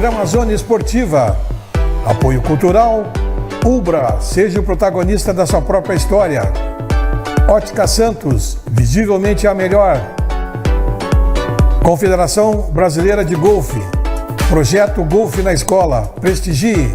Programa Zona Esportiva. Apoio cultural. Ubra, seja o protagonista da sua própria história. Ótica Santos, visivelmente a melhor. Confederação Brasileira de Golfe. Projeto Golfe na Escola. Prestigie.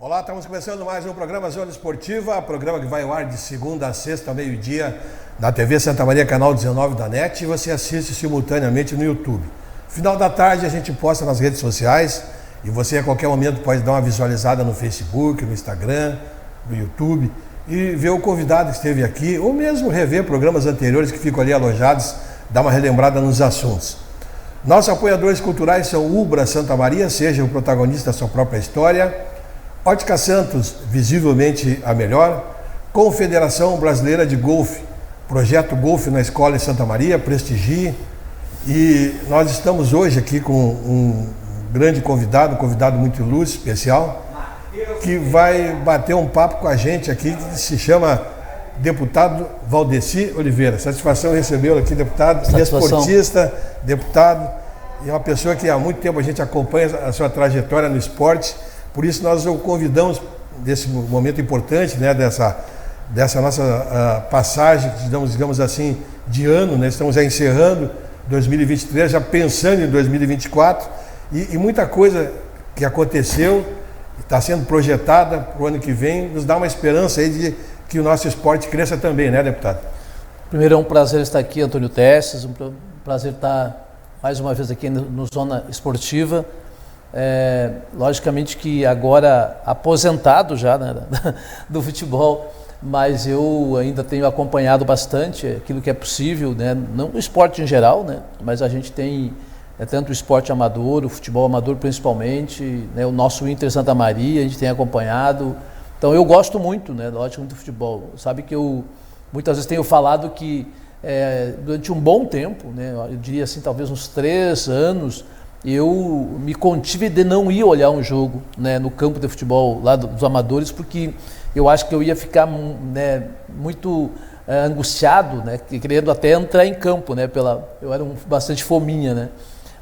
Olá, estamos começando mais um programa Zona Esportiva, programa que vai ao ar de segunda a sexta ao meio-dia na TV Santa Maria, canal 19 da NET, e você assiste simultaneamente no YouTube. Final da tarde a gente posta nas redes sociais e você a qualquer momento pode dar uma visualizada no Facebook, no Instagram, no YouTube e ver o convidado que esteve aqui, ou mesmo rever programas anteriores que ficam ali alojados, dar uma relembrada nos assuntos. Nossos apoiadores culturais são Ubra Santa Maria, seja o protagonista da sua própria história. Ótica Santos, visivelmente a melhor. Confederação Brasileira de Golfe, projeto Golfe na Escola em Santa Maria, prestigie. E nós estamos hoje aqui com um grande convidado, um convidado muito ilustre, especial, que vai bater um papo com a gente aqui, que se chama deputado Valdeci Oliveira. Satisfação recebê-lo aqui, deputado, desportista, deputado, e uma pessoa que há muito tempo a gente acompanha a sua trajetória no esporte. Por isso nós o convidamos desse momento importante, né, dessa nossa passagem, digamos assim, de ano, né? Estamos já encerrando 2023, já pensando em 2024 e muita coisa que aconteceu, está sendo projetada para o ano que vem, nos dá uma esperança aí de que o nosso esporte cresça também, né, deputado? Primeiro, é um prazer estar aqui, Antônio Testes, um prazer estar mais uma vez aqui no Zona Esportiva. Logicamente que agora aposentado já, né, do futebol, mas eu ainda tenho acompanhado bastante aquilo que é possível, né, não o esporte em geral, né, mas a gente tem tanto o esporte amador, o futebol amador principalmente, né, o nosso Inter Santa Maria, a gente tem acompanhado. Então eu gosto muito, né, lógico, muito do futebol. Sabe que eu muitas vezes tenho falado que durante um bom tempo, né, eu diria assim, talvez uns 3 anos, eu me contive de não ir olhar um jogo, né, no campo de futebol lá dos amadores, porque eu acho que eu ia ficar, né, muito angustiado, né, querendo até entrar em campo, né, eu era bastante fominha, né,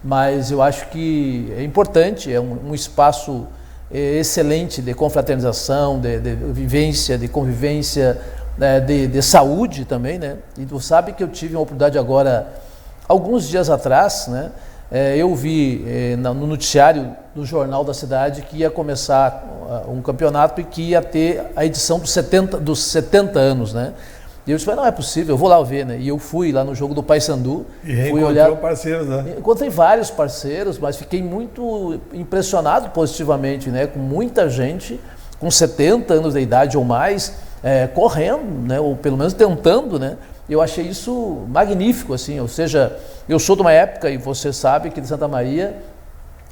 mas eu acho que é importante, é um espaço excelente de confraternização, de vivência, de convivência, né, de saúde também, né, e tu sabe que eu tive uma oportunidade agora, alguns dias atrás, né, eu vi no noticiário do Jornal da Cidade que ia começar um campeonato e que ia ter a edição dos 70 anos, né? E eu disse, não é possível, eu vou lá ver, né? E eu fui lá no jogo do Paysandu. E fui olhar parceiros, né? Encontrei vários parceiros, mas fiquei muito impressionado positivamente, né? Com muita gente com 70 anos de idade ou mais correndo, né? Ou pelo menos tentando, né? Eu achei isso magnífico, assim, ou seja, eu sou de uma época, e você sabe que de Santa Maria,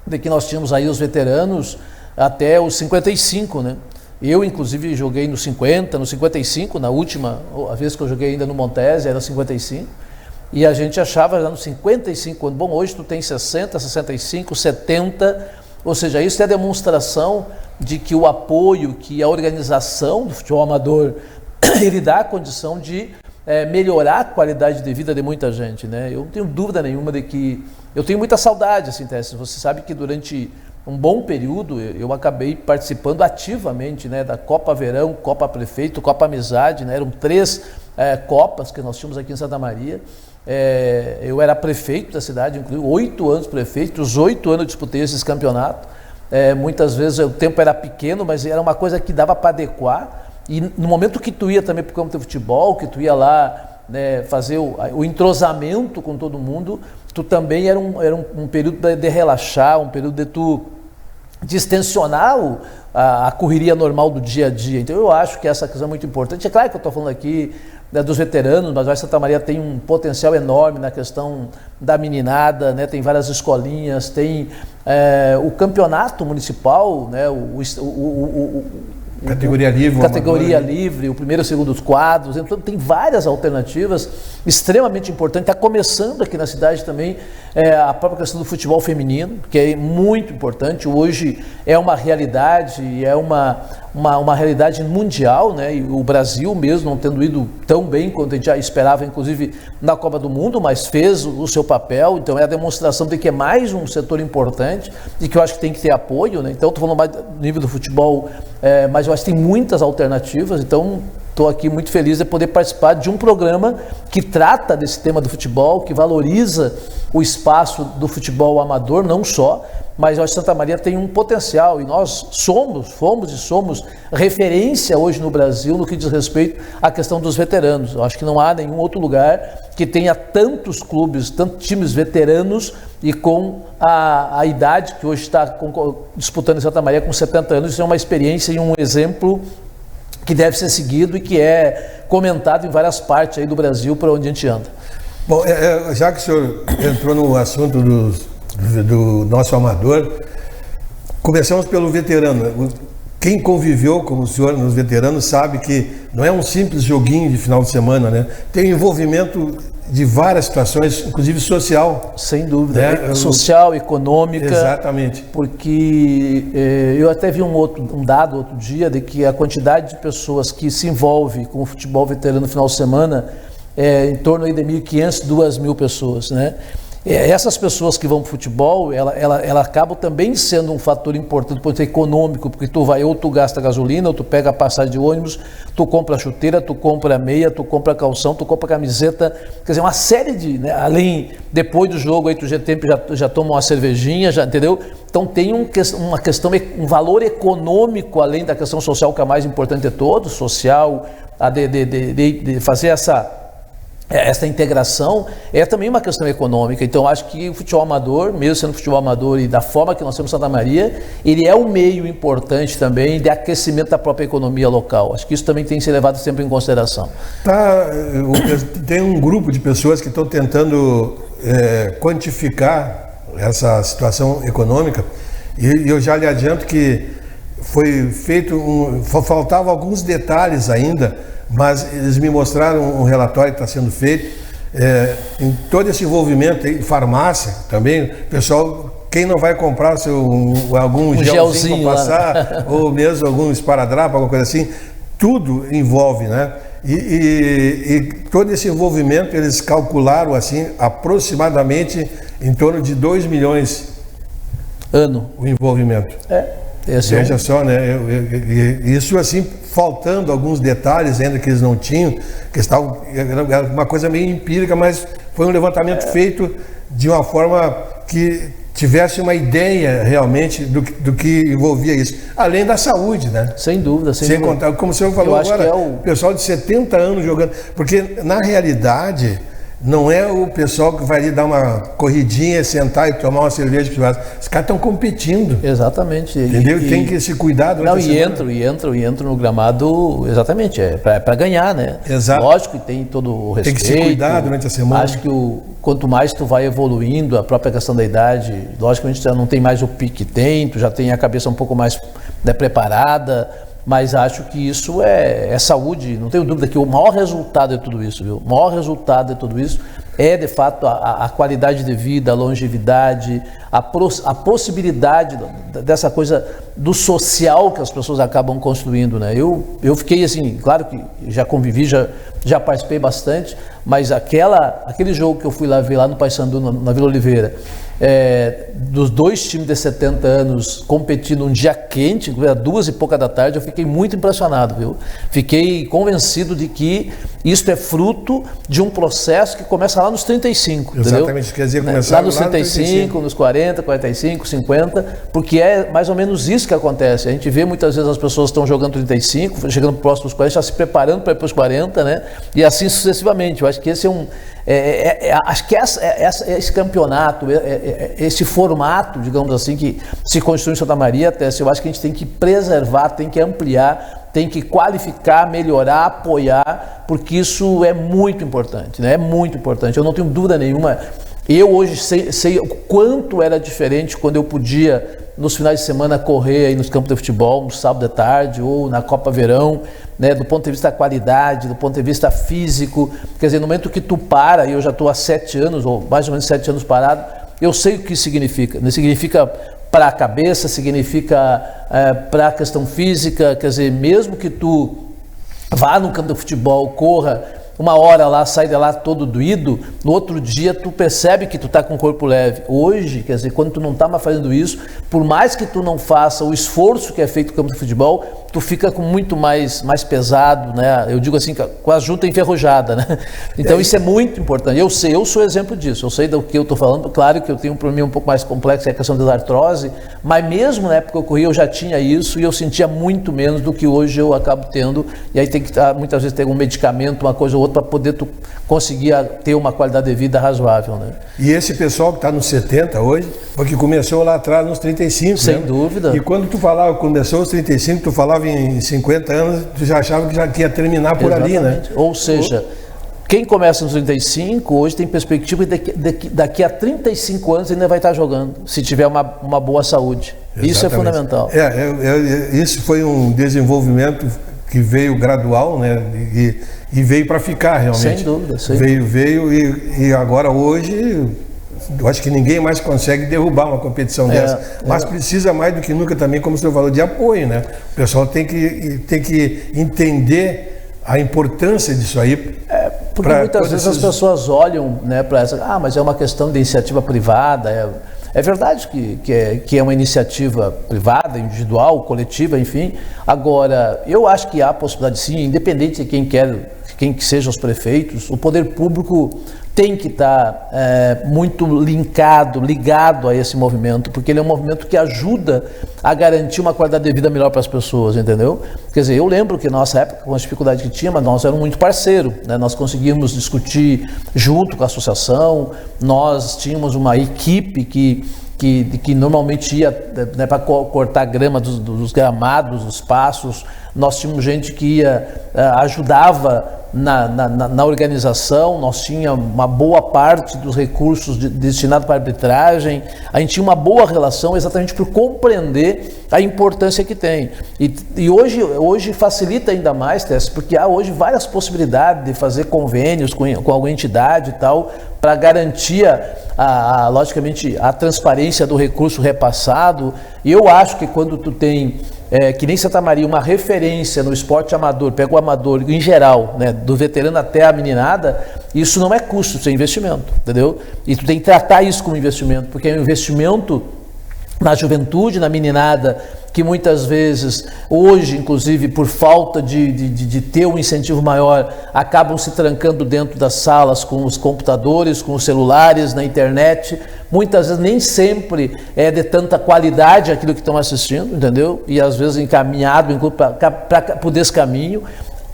de que nós tínhamos aí os veteranos até os 55, né? Eu, inclusive, joguei no 50, no 55, na última, a vez que eu joguei ainda no Montese, era 55, e a gente achava já nos 55 anos, bom, hoje tu tem 60, 65, 70, ou seja, isso é a demonstração de que o apoio, que a organização do futebol amador, ele dá a condição de melhorar a qualidade de vida de muita gente, né? Eu não tenho dúvida nenhuma de que eu tenho muita saudade, assim, Tesses. Você sabe que durante um bom período eu acabei participando ativamente, né, da Copa Verão, Copa Prefeito, Copa Amizade, né? Eram 3 copas que nós tínhamos aqui em Santa Maria. Eu era prefeito da cidade, inclusive 8 anos prefeito, os 8 anos eu disputei esses campeonatos. Muitas vezes o tempo era pequeno, mas era uma coisa que dava para adequar. E no momento que tu ia também para o campo de futebol, que tu ia lá, né, fazer o entrosamento com todo mundo, tu também era um período de relaxar, um período de extensionar a correria normal do dia a dia. Então eu acho que essa questão é muito importante. É claro que eu estou falando aqui, né, dos veteranos, mas a Santa Maria tem um potencial enorme na questão da meninada, né, tem várias escolinhas, tem o campeonato municipal, né, Categoria livre. Categoria livre, o primeiro e o segundo quadros. Então tem várias alternativas extremamente importantes. Está começando aqui na cidade também a própria questão do futebol feminino, que é muito importante. Hoje é uma realidade, é uma realidade mundial, né? E o Brasil mesmo não tendo ido tão bem quanto a gente já esperava, inclusive na Copa do Mundo, mas fez o seu papel. Então é a demonstração de que é mais um setor importante e que eu acho que tem que ter apoio, né? Então estou falando mais do nível do futebol, mas eu acho que tem muitas alternativas. Então estou aqui muito feliz de poder participar de um programa que trata desse tema do futebol, que valoriza o espaço do futebol amador, não só, mas eu acho que Santa Maria tem um potencial e nós fomos e somos referência hoje no Brasil no que diz respeito à questão dos veteranos. Eu acho que não há nenhum outro lugar que tenha tantos clubes, tantos times veteranos e com a idade que hoje está disputando em Santa Maria com 70 anos. Isso é uma experiência e um exemplo que deve ser seguido e que é comentado em várias partes aí do Brasil por onde a gente anda. Bom, já que o senhor entrou no assunto do nosso amador, começamos pelo veterano. Quem conviveu com o senhor nos veteranos sabe que não é um simples joguinho de final de semana, né? Tem envolvimento de várias situações, inclusive social. Sem dúvida, né? Social, econômica. Exatamente. Porque eu até vi um dado outro dia de que a quantidade de pessoas que se envolve com o futebol veterano no final de semana é em torno aí de 1.500, 2.000 pessoas, né? Essas pessoas que vão para o futebol, ela acabam também sendo um fator importante do ponto de vista econômico, porque ou tu gasta gasolina, ou tu pega a passagem de ônibus, tu compra chuteira, tu compra meia, tu compra calção, tu compra camiseta, quer dizer, uma série de, né, além, depois do jogo, aí tu já toma uma cervejinha, já, entendeu? Então tem uma questão, um valor econômico, além da questão social, que é a mais importante de todos, social, de fazer essa integração é também uma questão econômica. Então acho que o futebol amador, mesmo sendo futebol amador e da forma que nós temos em Santa Maria, ele é um meio importante também de aquecimento da própria economia local. Acho que isso também tem que ser levado sempre em consideração. Tem um grupo de pessoas que estão tentando quantificar essa situação econômica e eu já lhe adianto que foi feito faltavam alguns detalhes ainda, mas eles me mostraram um relatório que está sendo feito, em todo esse envolvimento aí, farmácia também, pessoal, quem não vai comprar algum gelzinho para passar, ou mesmo algum esparadrapo, alguma coisa assim, tudo envolve, né? E todo esse envolvimento, eles calcularam assim, aproximadamente em torno de 2 milhões ano o envolvimento. Veja só, né? Isso assim, faltando alguns detalhes ainda que eles não tinham, que era uma coisa meio empírica, mas foi um levantamento feito de uma forma que tivesse uma ideia realmente do que envolvia isso, além da saúde, né? Sem dúvida, sem contar, como o senhor falou agora, o pessoal de 70 anos jogando, porque na realidade não é o pessoal que vai ali dar uma corridinha, sentar e tomar uma cerveja que faz. Os caras estão competindo. Exatamente. Entendeu? Tem que se cuidar durante e entram no gramado, exatamente, para ganhar, né? Exato. Lógico que tem todo o respeito. Tem que se cuidar durante a semana. Acho que quanto mais tu vai evoluindo, a própria questão da idade, logicamente já não tem mais o pique que tem, tu já tem a cabeça um pouco mais preparada, mas acho que isso é saúde, não tenho dúvida que o maior resultado de tudo isso, viu? O maior resultado de tudo isso é, de fato, a qualidade de vida, a longevidade, a possibilidade dessa coisa do social que as pessoas acabam construindo, né? Eu fiquei assim, claro que já convivi, já participei bastante, mas aquele jogo que eu fui lá ver lá no Paissandu, na Vila Oliveira, dos dois times de 70 anos competindo um dia quente, às 2h pouca da tarde, eu fiquei muito impressionado, viu? Fiquei convencido de que isso é fruto de um processo que começa lá nos 35, exatamente, entendeu? Quer dizer, começar lá nos 35, nos 40, 45, 50, porque é mais ou menos isso que acontece. A gente vê muitas vezes as pessoas estão jogando 35, chegando próximo dos 40, já se preparando para ir para os 40, né? E assim sucessivamente. Eu acho que esse acho que esse campeonato, esse formato, digamos assim, que se constitui em Santa Maria, eu acho que a gente tem que preservar, tem que ampliar, tem que qualificar, melhorar, apoiar, porque isso é muito importante, né? É muito importante, eu não tenho dúvida nenhuma. Eu hoje sei o quanto era diferente quando eu podia nos finais de semana correr aí nos campos de futebol, no sábado à tarde ou na Copa Verão, né, do ponto de vista da qualidade, do ponto de vista físico. Quer dizer, no momento que tu para, e eu já estou há 7 anos, ou mais ou menos 7 anos parado, eu sei o que isso significa. Significa para a cabeça, significa para a questão física. Quer dizer, mesmo que tu vá no campo de futebol, corra 1 hora lá, sai de lá todo doído, no outro dia tu percebe que tu tá com o corpo leve. Hoje, quer dizer, quando tu não tá mais fazendo isso, por mais que tu não faça o esforço que é feito no campo de futebol, tu fica com muito mais pesado, né? Eu digo assim, com a junta enferrujada, né? Então isso é muito importante. Eu sou exemplo disso, eu sei do que eu tô falando. Claro que eu tenho um problema um pouco mais complexo, que é a questão da artrose, mas mesmo na época que eu corri eu já tinha isso e eu sentia muito menos do que hoje eu acabo tendo. E aí tem que muitas vezes ter um medicamento, uma coisa ou outra, para poder tu conseguir ter uma qualidade de vida razoável, né? E esse pessoal que está nos 70 hoje, porque começou lá atrás nos 35, sem né? dúvida. E quando tu falava, começou os 35, tu falava em 50 anos, tu já achava que já ia terminar por ali, né? Ou seja, quem começa nos 35, hoje tem perspectiva de daqui a 35 anos ainda vai estar jogando, se tiver uma boa saúde. Exatamente. Isso é fundamental. Isso foi um desenvolvimento que veio gradual, né? E veio para ficar realmente. Sem dúvida. Veio e agora hoje eu acho que ninguém mais consegue derrubar uma competição dessa. Mas precisa mais do que nunca também, como o senhor falou, de apoio, né? O pessoal tem que entender a importância disso aí. Porque muitas vezes as pessoas olham, né, para essa, mas é uma questão de iniciativa privada. É verdade que é uma iniciativa privada, individual, coletiva, enfim. Agora, eu acho que há possibilidade sim, independente de quem que sejam os prefeitos, o poder público tem que estar muito ligado a esse movimento, porque ele é um movimento que ajuda a garantir uma qualidade de vida melhor para as pessoas, entendeu? Quer dizer, eu lembro que na nossa época, com as dificuldades que tinha, mas nós éramos muito parceiros, né? Nós conseguimos discutir junto com a associação, nós tínhamos uma equipe que normalmente ia, né, para cortar grama dos gramados, dos passos. Nós tínhamos gente que ajudava na organização, nós tínhamos uma boa parte dos recursos destinados para a arbitragem, a gente tinha uma boa relação exatamente por compreender a importância que tem. E hoje facilita ainda mais, Tess, porque há hoje várias possibilidades de fazer convênios com alguma entidade e tal, para garantir, logicamente, a transparência do recurso repassado. E eu acho que quando tu tem, que nem Santa Maria, uma referência no esporte amador, pega o amador em geral, né, do veterano até a meninada, isso não é custo, isso é investimento, entendeu? E tu tem que tratar isso como investimento, porque é um investimento na juventude, na meninada, que muitas vezes, hoje, inclusive, por falta de ter um incentivo maior, acabam se trancando dentro das salas com os computadores, com os celulares, na internet. Muitas vezes nem sempre é de tanta qualidade aquilo que estão assistindo, entendeu? E às vezes encaminhado por esse caminho.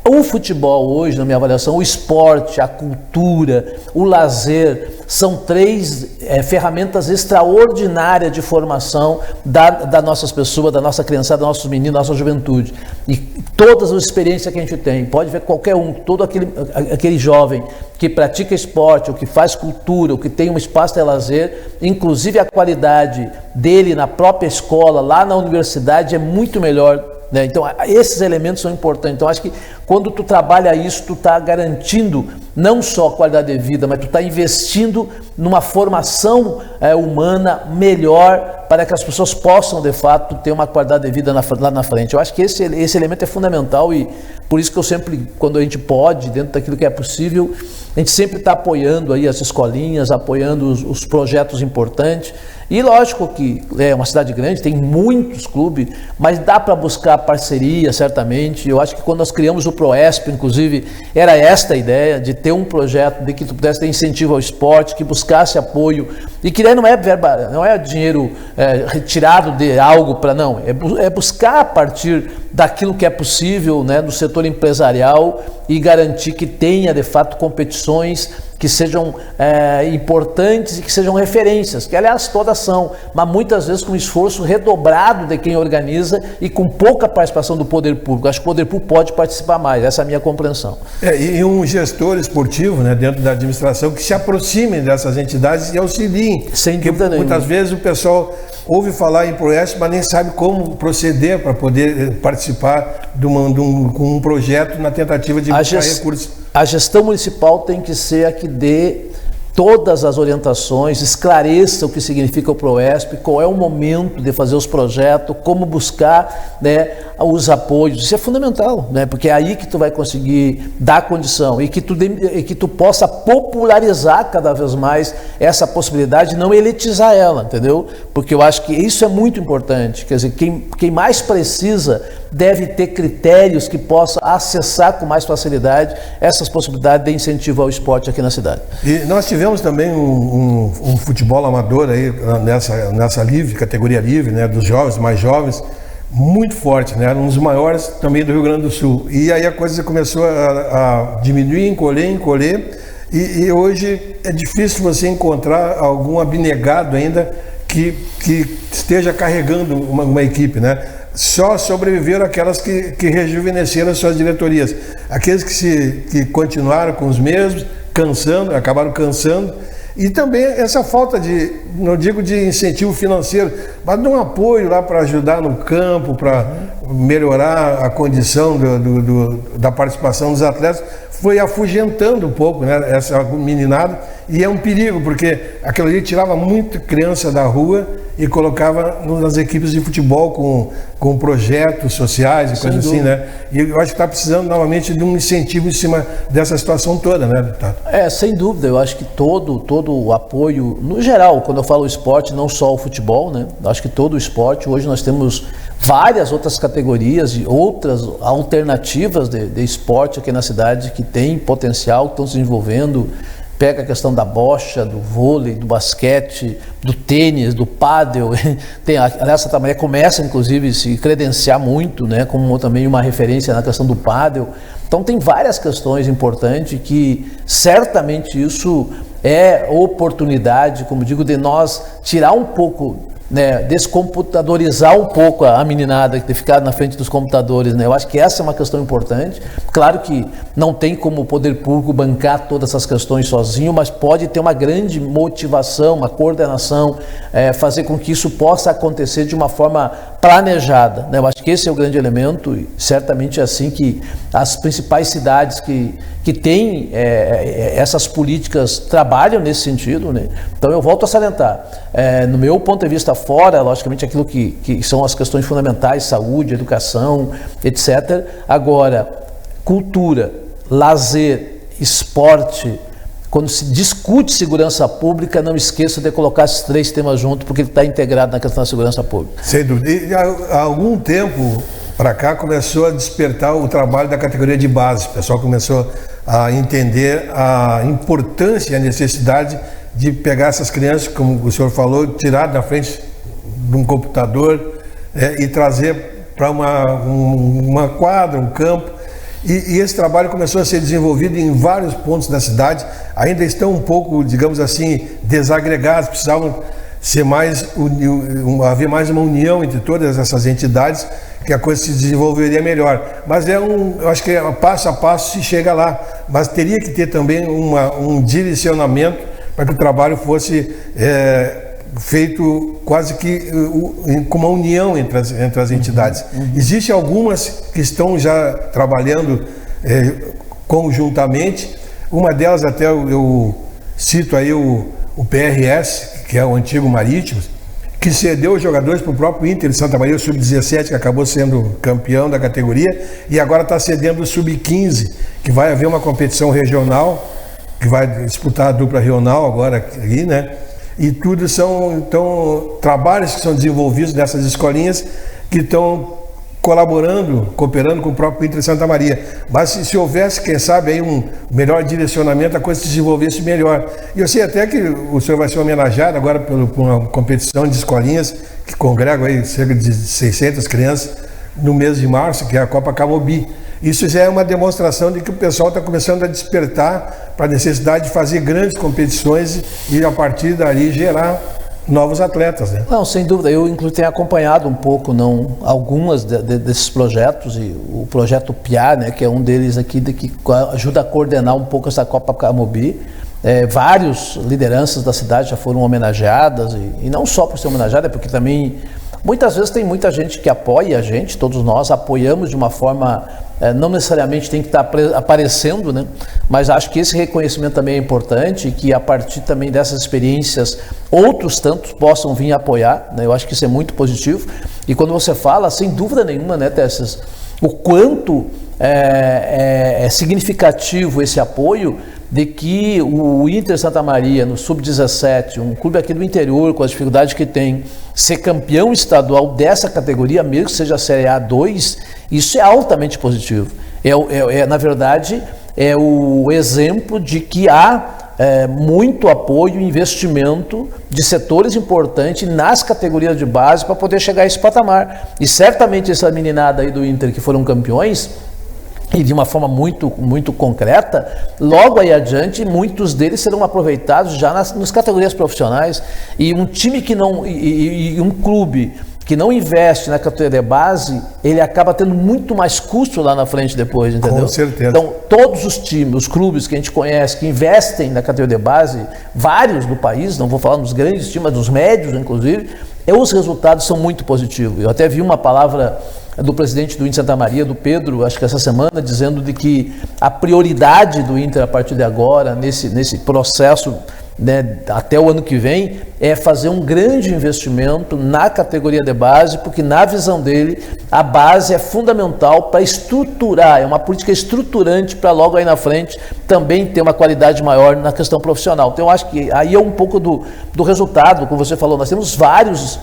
O futebol hoje, na minha avaliação, o esporte, a cultura, o lazer, são 3 ferramentas extraordinárias de formação das nossas pessoas, da nossa criançada, dos nossos meninos, da nossa juventude. E todas as experiências que a gente tem, pode ver qualquer um, todo aquele jovem que pratica esporte, ou que faz cultura, ou que tem um espaço de lazer, inclusive a qualidade dele na própria escola, lá na universidade, é muito melhor, né? Então, esses elementos são importantes. Então, acho que quando tu trabalha isso, tu está garantindo não só qualidade de vida, mas tu está investindo numa formação humana melhor para que as pessoas possam, de fato, ter uma qualidade de vida lá na frente. Eu acho que esse elemento é fundamental e por isso que eu sempre, quando a gente pode, dentro daquilo que é possível, a gente sempre está apoiando aí as escolinhas, apoiando os projetos importantes. E lógico que é uma cidade grande, tem muitos clubes, mas dá para buscar parceria, certamente. Eu acho que quando nós criamos o Proesp, inclusive, era esta a ideia, de ter um projeto de que tu pudesse ter incentivo ao esporte, que buscasse apoio, e que daí não é dinheiro retirado de algo para não, é buscar a partir daquilo que é possível, né, do setor empresarial e garantir que tenha, de fato, competições que sejam importantes e que sejam referências, que aliás todas são, mas muitas vezes com esforço redobrado de quem organiza e com pouca participação do poder público. Acho que o poder público pode participar mais, essa é a minha compreensão. E um gestor esportivo, né, dentro da administração que se aproxime dessas entidades e auxilie fim. Sem dúvida nenhuma. Muitas vezes o pessoal ouve falar em Proesp, mas nem sabe como proceder para poder participar com um projeto na tentativa de buscar recursos. A gestão municipal tem que ser a que dê todas as orientações, esclareça o que significa o Proesp, qual é o momento de fazer os projetos, como buscar, né, os apoios. Isso é fundamental, né, porque é aí que tu vai conseguir dar condição e que tu possa popularizar cada vez mais essa possibilidade, não elitizar ela, entendeu? Porque eu acho que isso é muito importante. Quer dizer, quem mais precisa deve ter critérios que possa acessar com mais facilidade essas possibilidades de incentivo ao esporte aqui na cidade. E nós tivemos também um futebol amador aí nessa livre, categoria livre, né, dos jovens, mais jovens, muito forte, né, um dos maiores também do Rio Grande do Sul. E aí a coisa começou a diminuir, encolher, e hoje é difícil você encontrar algum abnegado ainda que esteja carregando uma equipe, né? Só sobreviveram aquelas que rejuvenesceram as suas diretorias. Aqueles que continuaram com os mesmos, acabaram cansando. E também essa falta de, não digo de incentivo financeiro, mas de um apoio lá para ajudar no campo, para melhorar a condição da participação dos atletas, foi afugentando um pouco, né, essa meninada, e é um perigo, porque aquilo ali tirava muita criança da rua e colocava nas equipes de futebol com projetos sociais e coisas assim, né? E eu acho que está precisando novamente de um incentivo em cima dessa situação toda, né, deputado? Sem dúvida, eu acho que todo o apoio, no geral, quando eu falo esporte, não só o futebol, né? Eu acho que todo o esporte, hoje nós temos várias outras categorias e outras alternativas de esporte aqui na cidade que tem potencial, estão se desenvolvendo. Pega a questão da bocha, do vôlei, do basquete, do tênis, do pádel. Aliás, Santa Maria começa, inclusive, a se credenciar muito, né, como também uma referência na questão do pádel. Então, tem várias questões importantes que, certamente, isso é oportunidade, como digo, de nós tirar um pouco, né, descomputadorizar um pouco a meninada que tem ficado na frente dos computadores, né? Eu acho que essa é uma questão importante. Claro que não tem como o poder público bancar todas essas questões sozinho, mas pode ter uma grande motivação, uma coordenação, fazer com que isso possa acontecer de uma forma planejada, né? Eu acho que esse é o grande elemento e certamente é assim que as principais cidades que têm essas políticas trabalham nesse sentido, né? Então eu volto a salientar, no meu ponto de vista fora, logicamente aquilo que são as questões fundamentais, saúde, educação, etc. Agora, cultura, lazer, esporte, quando se discute segurança pública, não esqueça de colocar esses três temas juntos, porque ele está integrado na questão da segurança pública. Sem dúvida. E há algum tempo para cá começou a despertar o trabalho da categoria de base. O pessoal começou a entender a importância e a necessidade de pegar essas crianças, como o senhor falou, tirar da frente de um computador e trazer para uma quadra, um campo. E esse trabalho começou a ser desenvolvido em vários pontos da cidade, ainda estão um pouco, digamos assim, desagregados, precisavam ser haver mais uma união entre todas essas entidades, que a coisa se desenvolveria melhor. Mas eu acho que passo a passo se chega lá, mas teria que ter também um direcionamento para que o trabalho fosse feito quase que com uma união entre as entidades. Existem algumas que estão já trabalhando conjuntamente, uma delas até eu cito aí o PRS, que é o antigo Marítimos, que cedeu os jogadores para o próprio Inter de Santa Maria, o Sub-17, que acabou sendo campeão da categoria, e agora está cedendo o Sub-15, que vai haver uma competição regional, que vai disputar a dupla regional agora aqui, né? E tudo são, então, trabalhos que são desenvolvidos nessas escolinhas que estão cooperando com o próprio Inter de Santa Maria. Mas se houvesse, quem sabe, aí um melhor direcionamento, a coisa se desenvolvesse melhor. E eu sei até que o senhor vai ser homenageado agora por uma competição de escolinhas que congregam aí cerca de 600 crianças no mês de março, que é a Copa Camobi. Isso já é uma demonstração de que o pessoal está começando a despertar para a necessidade de fazer grandes competições e, a partir dali, gerar novos atletas, né? Não, sem dúvida. Eu, inclusive, tenho acompanhado um pouco, algumas desses projetos, e o projeto PIA, né, que é um deles aqui, que ajuda a coordenar um pouco essa Copa Camobi. Várias lideranças da cidade já foram homenageadas, e não só por ser homenageada, porque também muitas vezes tem muita gente que apoia a gente, todos nós apoiamos de uma forma, não necessariamente tem que estar aparecendo, né? Mas acho que esse reconhecimento também é importante e que a partir também dessas experiências outros tantos possam vir apoiar, né? Eu acho que isso é muito positivo. E quando você fala, sem dúvida nenhuma, né, Tessas, o quanto é significativo esse apoio de que o Inter Santa Maria, no Sub-17, um clube aqui do interior, com as dificuldades que tem, ser campeão estadual dessa categoria, mesmo que seja a Série A2, isso é altamente positivo. Na verdade, é o exemplo de que há muito apoio e investimento de setores importantes nas categorias de base para poder chegar a esse patamar. E certamente essa meninada aí do Inter que foram campeões, e de uma forma muito concreta, logo aí adiante, muitos deles serão aproveitados já nas categorias profissionais. E um time que não, e um clube que não investe na categoria de base, ele acaba tendo muito mais custo lá na frente depois, entendeu? Com certeza. Então, todos os times, os clubes que a gente conhece, que investem na categoria de base, vários do país, não vou falar dos grandes times, mas dos médios, inclusive, os resultados são muito positivos. Eu até vi uma palavra do presidente do Inter Santa Maria, do Pedro, acho que essa semana, dizendo de que a prioridade do Inter a partir de agora, nesse processo, né, até o ano que vem, é fazer um grande investimento na categoria de base, porque na visão dele, a base é fundamental para estruturar, é uma política estruturante para logo aí na frente também ter uma qualidade maior na questão profissional. Então eu acho que aí é um pouco do resultado, como você falou, nós temos vários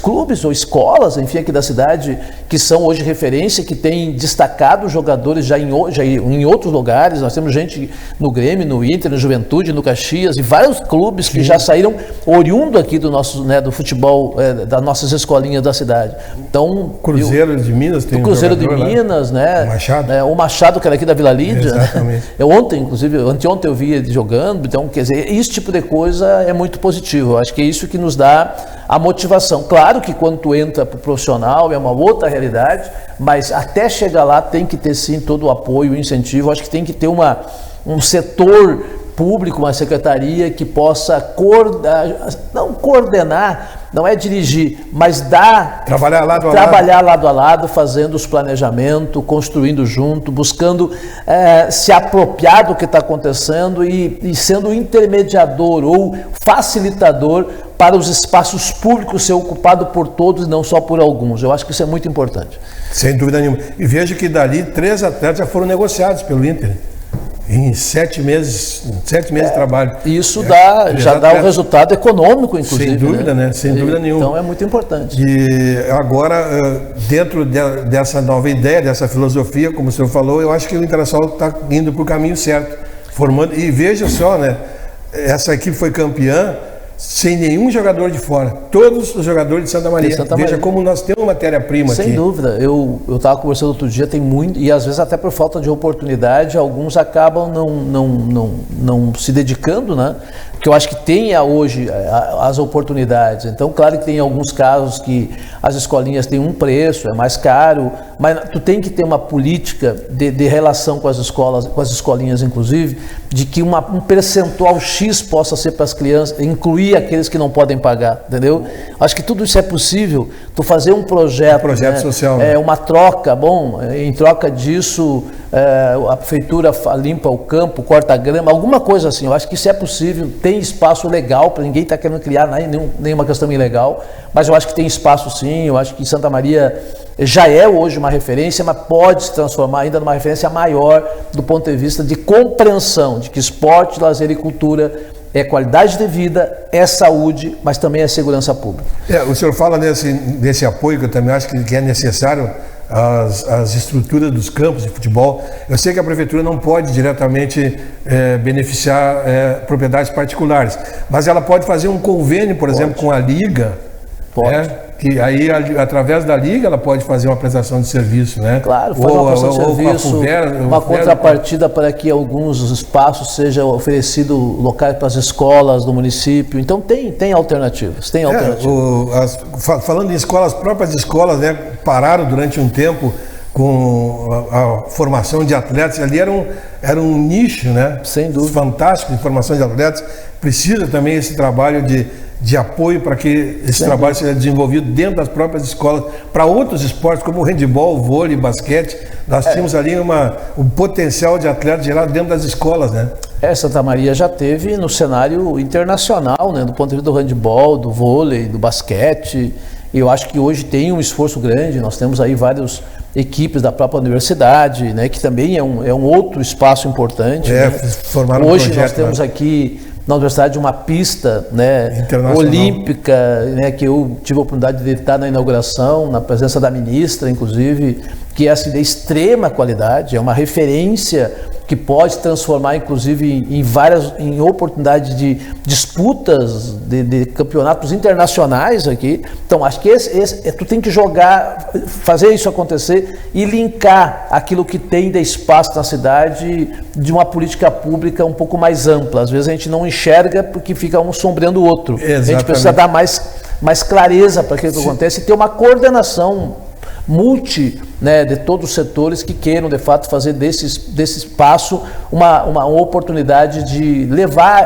clubes ou escolas, enfim, aqui da cidade, que são hoje referência, que têm destacado jogadores já em outros lugares. Nós temos gente no Grêmio, no Inter, no Juventude, no Caxias, e vários clubes que já saíram oriundo aqui do nosso, né, do futebol, das nossas escolinhas da cidade. Então, Cruzeiro de Minas tem o Cruzeiro de Minas, né? Machado. O Machado, que era aqui da Vila Lídia. Exatamente. Ontem, inclusive, anteontem eu vi ele jogando. Então, quer dizer, esse tipo de coisa é muito positivo. Eu acho que é isso que nos dá a motivação. Claro que quando tu entra para o profissional é uma outra realidade, mas até chegar lá tem que ter sim todo o apoio, o incentivo. Acho que tem que ter um setor público, uma secretaria que possa coordenar, não é dirigir, mas trabalhar lado a lado, fazendo os planejamentos, construindo junto, buscando se apropriar do que está acontecendo e sendo intermediador ou facilitador para os espaços públicos ser ocupado por todos e não só por alguns. Eu acho que isso é muito importante. Sem dúvida nenhuma. E veja que dali 3 atletas já foram negociados pelo Inter. Em 7 meses de trabalho. Isso já dá o resultado econômico, inclusive. Sem dúvida, né? Sem dúvida nenhuma. Então é muito importante. E agora, dentro dessa nova ideia, dessa filosofia, como o senhor falou, eu acho que o Internacional está indo para o caminho certo. Formando. E veja só, né? Essa equipe foi campeã sem nenhum jogador de fora. Todos os jogadores de Santa Maria. Veja como nós temos matéria-prima aqui. Sem dúvida. Eu estava conversando outro dia, tem muito, e às vezes até por falta de oportunidade, alguns acabam não se dedicando, né? Porque eu acho que tem hoje as oportunidades. Então, claro que tem alguns casos que as escolinhas têm um preço, é mais caro, mas tu tem que ter uma política de relação com as escolas, com as escolinhas, inclusive, de que um percentual X possa ser para as crianças, incluir aqueles que não podem pagar, entendeu? Acho que tudo isso é possível. Tu fazer um projeto né, social, uma troca, em troca disso, a prefeitura limpa o campo, corta a grama, alguma coisa assim. Eu acho que isso é possível, tem espaço legal, para ninguém está querendo criar nenhuma questão ilegal, mas eu acho que tem espaço sim. Eu acho que Santa Maria já é hoje uma referência, mas pode se transformar ainda numa referência maior do ponto de vista de compreensão de que esporte, lazer e cultura é qualidade de vida, é saúde, mas também é segurança pública. O senhor fala desse apoio que eu também acho que é necessário às estruturas dos campos de futebol. Eu sei que a prefeitura não pode diretamente beneficiar propriedades particulares, mas ela pode fazer um convênio, por exemplo, com a Liga. Pode. Que aí, através da Liga, ela pode fazer uma prestação de serviço, né? Claro, fazer uma prestação de serviço, uma contrapartida para que alguns espaços sejam oferecidos locais para as escolas do município. Então, tem alternativas, falando em escolas, as próprias escolas, né, pararam durante um tempo com a formação de atletas. Ali era um nicho, né? Sem dúvida. Fantástico de formação de atletas. Precisa também esse trabalho de apoio para que esse trabalho seja desenvolvido dentro das próprias escolas, para outros esportes como o handebol, vôlei, basquete. Nós tínhamos ali um potencial de atletas gerado dentro das escolas, né? Santa Maria já teve no cenário internacional, né, do ponto de vista do handebol, do vôlei, do basquete. E eu acho que hoje tem um esforço grande. Nós temos aí várias equipes da própria universidade, né, que também é um outro espaço importante. Né? Hoje nós temos aqui na universidade uma pista, né, olímpica, né, que eu tive a oportunidade de estar na inauguração, na presença da ministra, inclusive, que é assim, de extrema qualidade, é uma referência que pode transformar, inclusive, em oportunidades de disputas de campeonatos internacionais aqui. Então, acho que tu tem que jogar, fazer isso acontecer e linkar aquilo que tem de espaço na cidade de uma política pública um pouco mais ampla. Às vezes a gente não enxerga porque fica um sombreando o outro. Exatamente. A gente precisa dar mais clareza para aquilo que acontece e ter uma coordenação né, de todos os setores que queiram, de fato, fazer desse espaço uma oportunidade de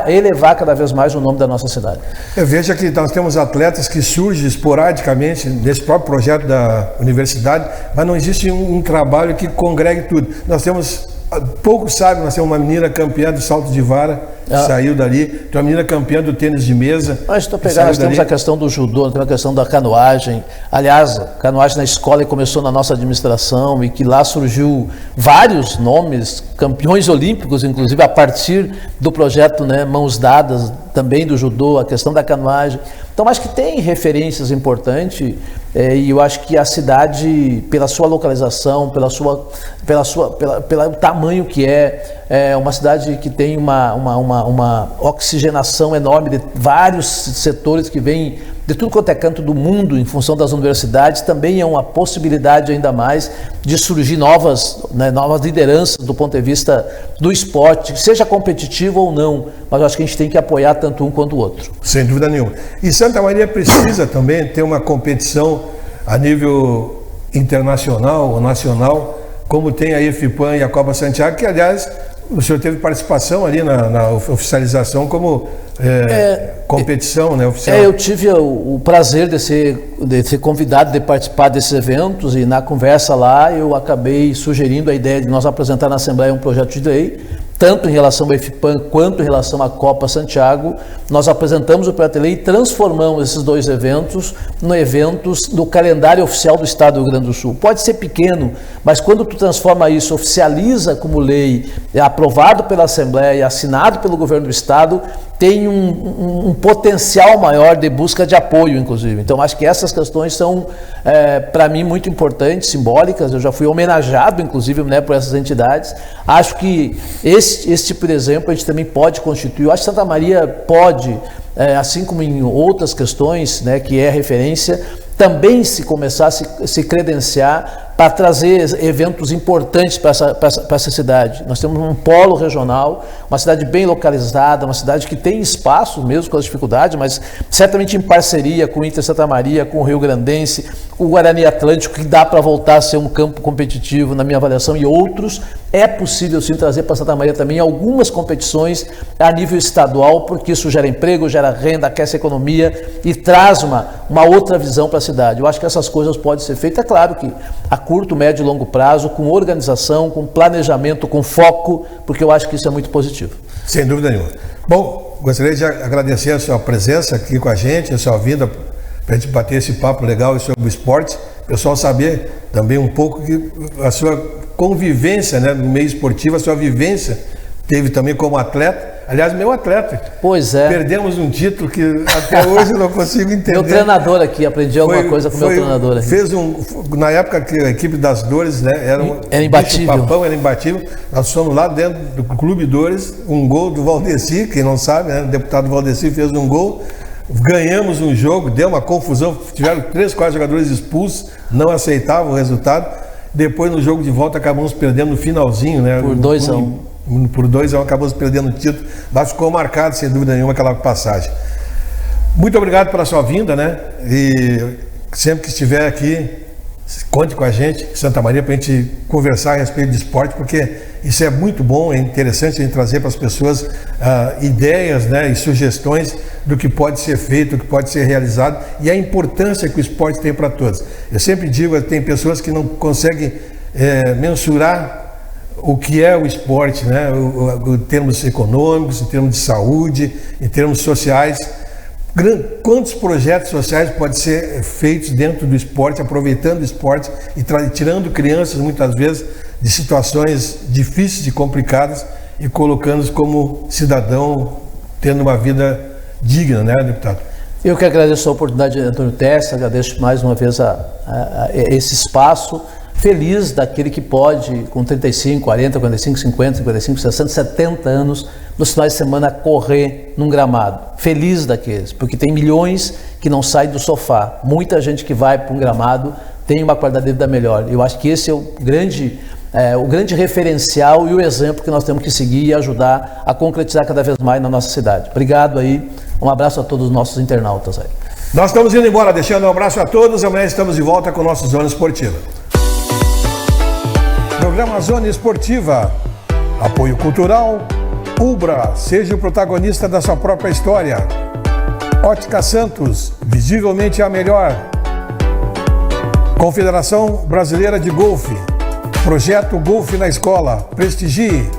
elevar cada vez mais o nome da nossa cidade. Veja que nós temos atletas que surgem esporadicamente nesse próprio projeto da universidade, mas não existe um trabalho que congregue tudo. Nós temos, poucos sabem, nós temos uma menina campeã do salto de vara, que saiu dali, tem uma menina campeã do tênis de mesa. Mas nós temos a questão do judô, nós temos a questão da canoagem. Aliás, a canoagem na escola começou na nossa administração e que lá surgiu vários nomes, campeões olímpicos, inclusive a partir do projeto, né, Mãos Dadas, também do judô, a questão da canoagem. Então, acho que tem referências importantes e eu acho que a cidade, pela sua localização, pelo tamanho que é uma cidade que tem uma oxigenação enorme de vários setores que vêm de tudo quanto é canto do mundo em função das universidades, também é uma possibilidade ainda mais de surgir novas lideranças do ponto de vista do esporte, seja competitivo ou não, mas eu acho que a gente tem que apoiar tanto um quanto o outro. Sem dúvida nenhuma. E Santa Maria precisa também ter uma competição a nível internacional ou nacional, como tem a IFPAM e a Copa Santiago, que aliás o senhor teve participação ali na oficialização como competição, né, oficial. Eu tive o prazer de ser convidado de participar desses eventos e na conversa lá eu acabei sugerindo a ideia de nós apresentar na Assembleia um projeto de lei, tanto em relação ao IFPAM quanto em relação à Copa Santiago. Nós apresentamos o projeto de lei e transformamos esses dois eventos em eventos do calendário oficial do Estado do Rio Grande do Sul. Pode ser pequeno, mas quando tu transforma isso, oficializa como lei, é aprovado pela Assembleia e assinado pelo governo do Estado, tem um potencial maior de busca de apoio, inclusive. Então, acho que essas questões são, para mim, muito importantes, simbólicas. Eu já fui homenageado, inclusive, né, por essas entidades. Acho que esse tipo de exemplo a gente também pode constituir. Eu acho que Santa Maria pode, assim como em outras questões, né, que é referência, também se começar a se credenciar para trazer eventos importantes para essa cidade. Nós temos um polo regional, uma cidade bem localizada, uma cidade que tem espaço, mesmo com as dificuldades, mas certamente em parceria com o Inter Santa Maria, com o Rio Grandense, com o Guarani Atlântico, que dá para voltar a ser um campo competitivo, na minha avaliação, e outros. É possível sim trazer para Santa Maria também algumas competições a nível estadual, porque isso gera emprego, gera renda, aquece a economia e traz uma outra visão para a cidade. Eu acho que essas coisas podem ser feitas, é claro que a curto, médio e longo prazo, com organização, com planejamento, com foco, porque eu acho que isso é muito positivo. Sem dúvida nenhuma. Bom, gostaria de agradecer a sua presença aqui com a gente, a sua vinda para a gente bater esse papo legal sobre o esporte. O pessoal saber também um pouco que a sua convivência, né, no meio esportivo, a sua vivência teve também como atleta. Aliás, meu atleta. Pois é. Perdemos um título que até hoje eu não consigo entender. Meu treinador aqui, aprendi alguma coisa com o meu treinador aqui. Na época que a equipe das Dores, né, era imbatível. Papão era imbatível. Nós fomos lá dentro do Clube Dores, um gol do Valdeci, quem não sabe, né, o deputado Valdeci fez um gol. Ganhamos um jogo, deu uma confusão, tiveram 3, 4 jogadores expulsos, não aceitavam o resultado. Depois, no jogo de volta, acabamos perdendo no finalzinho, né? Por 2-1. Por 2-1, acabamos perdendo o título, mas ficou marcado, sem dúvida nenhuma, aquela passagem. Muito obrigado pela sua vinda, né? E sempre que estiver aqui, conte com a gente, Santa Maria, para a gente conversar a respeito de esporte, porque isso é muito bom, é interessante a gente trazer para as pessoas ideias, né, e sugestões do que pode ser feito, do que pode ser realizado e a importância que o esporte tem para todos. Eu sempre digo, tem pessoas que não conseguem mensurar o que é o esporte, né, em termos econômicos, em termos de saúde, em termos sociais. Quantos projetos sociais podem ser feitos dentro do esporte, aproveitando o esporte e tirando crianças, muitas vezes, de situações difíceis e complicadas e colocando-os como cidadão, tendo uma vida digna, né, deputado? Eu que agradeço a oportunidade, Antônio Testa, agradeço mais uma vez esse espaço, feliz daquele que pode, com 35, 40, 45, 50, 55, 60, 70 anos, nos finais de semana, correr num gramado. Feliz daqueles, porque tem milhões que não saem do sofá. Muita gente que vai para um gramado tem uma qualidade de vida melhor. Eu acho que esse é o grande referencial e o exemplo que nós temos que seguir e ajudar a concretizar cada vez mais na nossa cidade. Obrigado aí, um abraço a todos os nossos internautas aí. Nós estamos indo embora, deixando um abraço a todos. Amanhã estamos de volta com o nosso Zona Esportiva. Programa Zona Esportiva. Apoio cultural. Ubra, seja o protagonista da sua própria história. Ótica Santos, visivelmente a melhor. Confederação Brasileira de Golfe. Projeto Golfe na Escola. Prestigie.